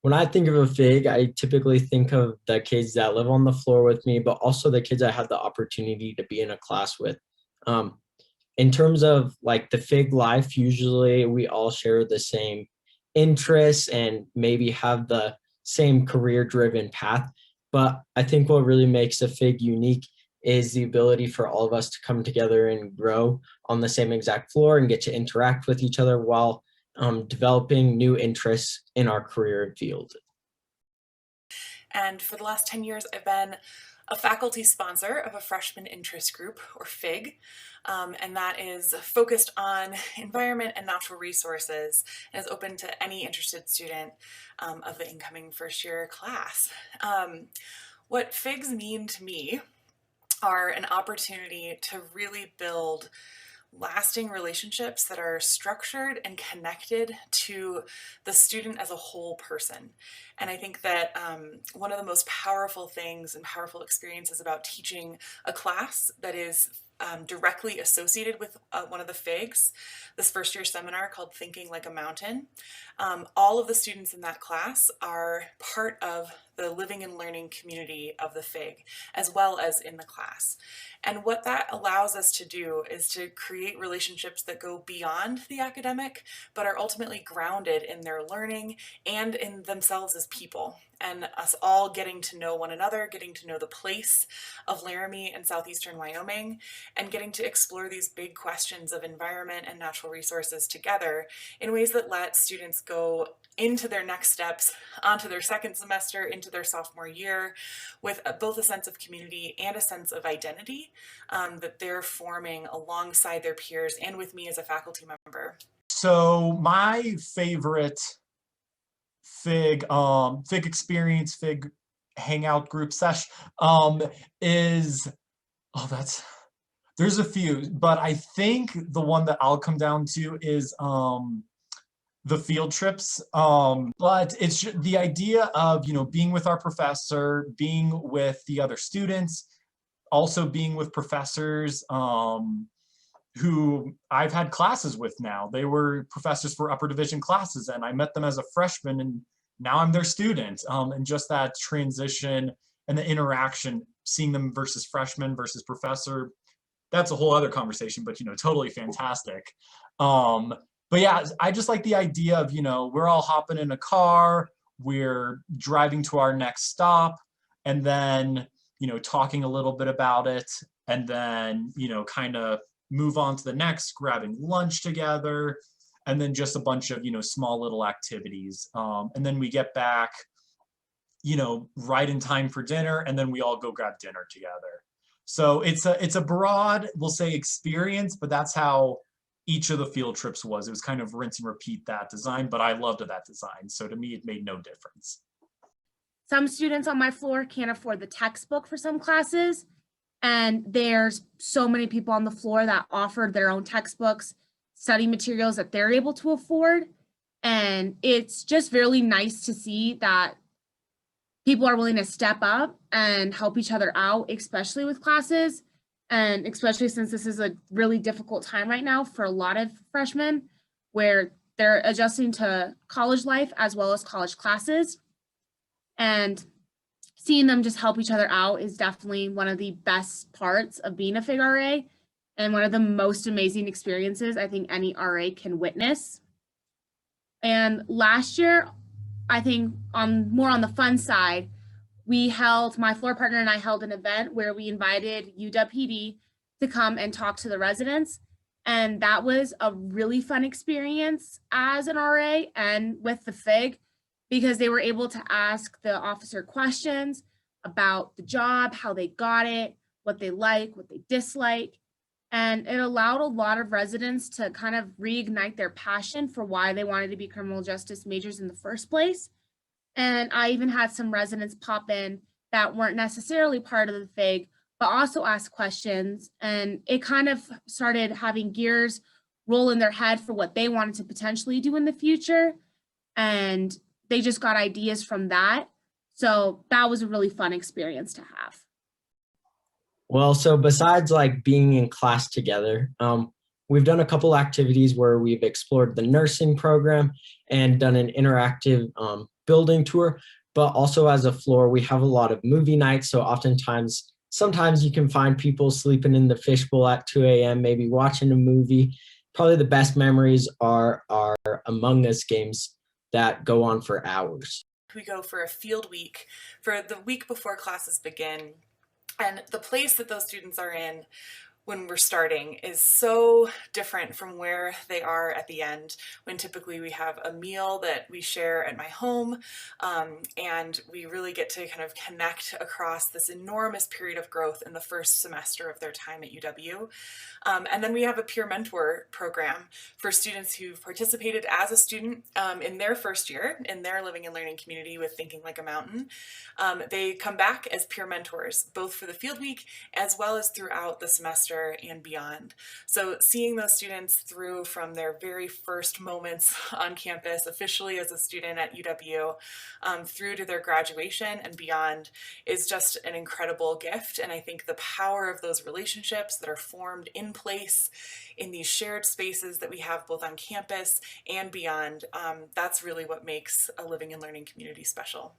When I think of a FIG, I typically think of the kids that live on the floor with me, but also the kids I had the opportunity to be in a class with. Um, in terms of like the FIG life, usually we all share the same interests and maybe have the same career driven path. But I think what really makes a FIG unique is the ability for all of us to come together and grow on the same exact floor and get to interact with each other while developing new interests in our career field. And for the last 10 years, I've been a faculty sponsor of a Freshman Interest Group, or FIG, and that is focused on environment and natural resources and is open to any interested student of the incoming first year class. What FIGs mean to me are an opportunity to really build lasting relationships that are structured and connected to the student as a whole person. And I think that one of the most powerful things and powerful experiences about teaching a class that is directly associated with one of the FIGs, this first year seminar called Thinking Like a Mountain. All of the students in that class are part of the living and learning community of the FIG, as well as in the class. And what that allows us to do is to create relationships that go beyond the academic, but are ultimately grounded in their learning and in themselves as people. And us all getting to know one another, getting to know the place of Laramie and southeastern Wyoming, and getting to explore these big questions of environment and natural resources together in ways that let students go into their next steps, onto their second semester, into their sophomore year, with both a sense of community and a sense of identity that they're forming alongside their peers and with me as a faculty member. So my favorite FIG experience, FIG hangout group sesh is, there's a few, but I think the one that I'll come down to is the field trips. But it's the idea of, being with our professor, being with the other students, also being with professors who I've had classes with now. They were professors for upper division classes, and I met them as a freshman, and now I'm their student. And just that transition and the interaction, seeing them versus freshman versus professor, that's a whole other conversation, but totally fantastic. But yeah, I just like the idea of, we're all hopping in a car, we're driving to our next stop, and then, talking a little bit about it, and then, kind of move on to the next, grabbing lunch together, and then just a bunch of, small little activities. And then we get back, right in time for dinner, and then we all go grab dinner together. So it's a broad, we'll say, experience, but that's how each of the field trips was. It was kind of rinse and repeat that design, but I loved that design. So to me, it made no difference. Some students on my floor can't afford the textbook for some classes, and there's so many people on the floor that offered their own textbooks, study materials that they're able to afford. And it's just really nice to see that people are willing to step up and help each other out, especially with classes. And especially since this is a really difficult time right now for a lot of freshmen, where they're adjusting to college life as well as college classes. And seeing them just help each other out is definitely one of the best parts of being a FIG RA, and one of the most amazing experiences I think any RA can witness. And last year, I think more on the fun side, my floor partner and I held an event where we invited UW-PD to come and talk to the residents. And that was a really fun experience as an RA and with the FIG, because they were able to ask the officer questions about the job, how they got it, what they like, what they dislike. And it allowed a lot of residents to kind of reignite their passion for why they wanted to be criminal justice majors in the first place. And I even had some residents pop in that weren't necessarily part of the FIG, but also ask questions. And it kind of started having gears roll in their head for what they wanted to potentially do in the future. And they just got ideas from that. So that was a really fun experience to have. Well, so besides like being in class together, we've done a couple activities where we've explored the nursing program and done an interactive building tour, but also as a floor, we have a lot of movie nights. So oftentimes, sometimes you can find people sleeping in the fishbowl at 2 a.m., maybe watching a movie. Probably the best memories are Among Us games that go on for hours. We go for a field week for the week before classes begin. And the place that those students are in when we're starting is so different from where they are at the end, when typically we have a meal that we share at my home, and we really get to kind of connect across this enormous period of growth in the first semester of their time at UW. And then we have a peer mentor program for students who've participated as a student in their first year in their living and learning community with Thinking Like a Mountain. They come back as peer mentors, both for the field week as well as throughout the semester and beyond. So seeing those students through from their very first moments on campus, officially as a student at UW, through to their graduation and beyond is just an incredible gift. And I think the power of those relationships that are formed in place in these shared spaces that we have both on campus and beyond, that's really what makes a living and learning community special.